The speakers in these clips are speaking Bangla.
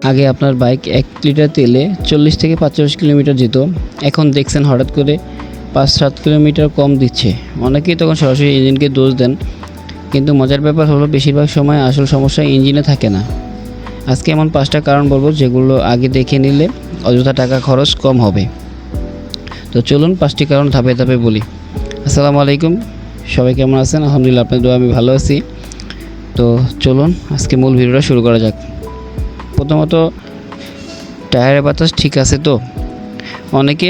আগে আপনার বাইক 1 লিটার তেলে 40 থেকে 45 কিলোমিটার যেত, এখন দেখছেন হঠাৎ করে 5-7 কিলোমিটার কম দিচ্ছে। অনেকেই তখন সরাসরি ইঞ্জিনকে দোষ দেন, কিন্তু মজার ব্যাপার হলো বেশিরভাগ সময় আসল সমস্যা ইঞ্জিনে থাকে না। আজকে এমন 5টা কারণ বলবো যেগুলো আগে দেখে নিলে অযথা টাকা খরচ কম হবে। তো চলুন 5টি কারণ ধাপে ধাপে বলি। আসসালামু আলাইকুম, সবাই কেমন আছেন? আলহামদুলিল্লাহ, আপনাদের দোয়া আমি ভালো আছি। তো চলুন আজকে মূল ভিডিওটা শুরু করা যাক। প্রথমত, টায়ারের বাতাস ঠিক আছে তো? অনেকে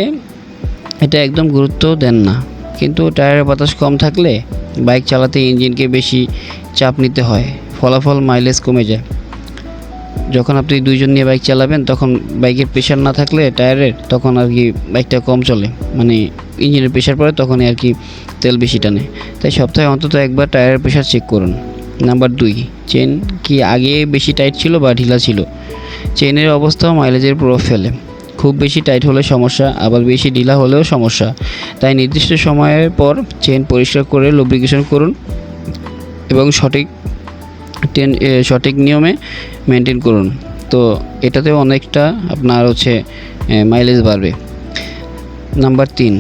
এটা একদম গুরুত্ব দেন না, কিন্তু টায়ারের বাতাস কম থাকলে বাইক চালাতে ইঞ্জিনকে বেশি চাপ নিতে হয়, ফলাফল মাইলেজ কমে যায়। যখন আপনি দুইজন নিয়ে বাইক চালাবেন তখন বাইকের প্রেশার না থাকলে টায়ারের, তখন আর কি বাইকটা কম চলে, মানে ইঞ্জিনের প্রেশার পড়ে তখনই আর কি তেল বেশি টানে। তাই সপ্তাহে অন্তত একবার টায়ারের প্রেশার চেক করুন। নাম্বার 2, চেন কি আগে বেশি টাইট ছিল বা ঢিলা ছিল? চেনের অবস্থাও মাইলেজের প্রভাব ফেলে। খুব বেশি টাইট হলে সমস্যা, আবার বেশি ঢিলা হলেও সমস্যা। তাই নির্দিষ্ট সময়ের পর চেন পরিষ্কার করে লুব্রিকেশন করুন এবং সঠিক নিয়মে মেনটেন করুন। তো এটাতেও অনেকটা আপনার মাইলেজ বাড়বে। নাম্বার 3,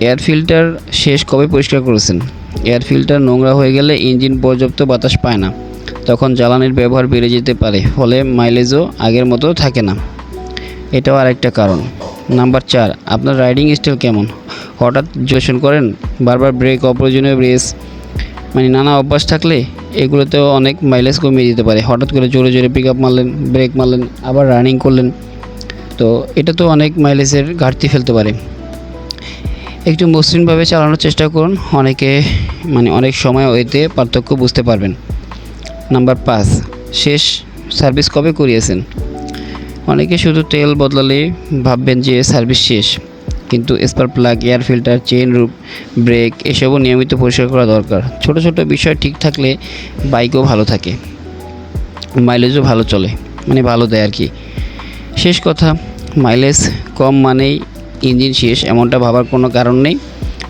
এয়ার ফিল্টার শেষ কবে পরিষ্কার করেছেন? এয়ার ফিল্টার নোংরা হয়ে গেলে ইঞ্জিন পর্যাপ্ত বাতাস পায় না, তখন জ্বালানির ব্যবহার বেড়ে যেতে পারে, ফলে মাইলেজও আগের মতো থাকে না। এটাও আরেকটা কারণ। নাম্বার 4, আপনার রাইডিং স্টাইল কেমন? হঠাৎ জোশন করেন, বারবার ব্রেক, অপ্রয়োজনীয় রেস, নানা অভ্যাস থাকলে এগুলোতেও অনেক মাইলেজ কমিয়ে দিতে পারে। হঠাৎ করে জোরে জোরে পিক আপ মারলেন, ব্রেক মারলেন, আবার রানিং করলেন, তো এটা তো অনেক মাইলেজের ঘাটতি ফেলতে পারে। একটু মসৃণভাবে চালানোর চেষ্টা করুন, অনেক সময় এতে পার্থক্য বুঝতে পারবেন। নাম্বার 5, শেষ সার্ভিস কবে করিয়েছেন? অনেকে শুধু তেল বদলালে ভাববেন যে সার্ভিস শেষ, কিন্তু spark plug, air filter, chain রুপ, ব্রেক এসবও নিয়মিত পরিষ্কার করা দরকার। ছোট ছোট বিষয় ঠিক থাকলে বাইকও ভালো থাকে, মাইলেজও ভালো চলে, ভালো দেয় আর কি। শেষ কথা, মাইলেজ কম মানেই ইঞ্জিন শেষ এমনটা ভাবার কোনো কারণ নেই।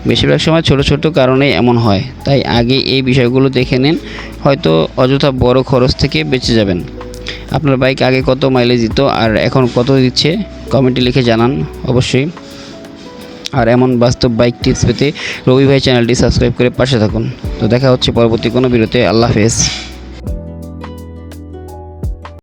বেশিরভাগ সময় ছোট ছোট কারণেই এমন হয়। তাই আগে এই বিষয়গুলো দেখে নিন, হয়তো অযথা বড় খরচ থেকে বেঁচে যাবেন। আপনার বাইক আগে কত মাইলেজ দিত আর এখন কত দিচ্ছে কমেন্টে লিখে জানান অবশ্যই। আর এমন বাস্তব বাইক টিপস পেতে রবি ভাই চ্যানেলটি সাবস্ক্রাইব করে পাশে থাকুন। তো দেখা হচ্ছে পরবর্তী কোনো ভিডিওতে। আল্লাহ হাফেজ।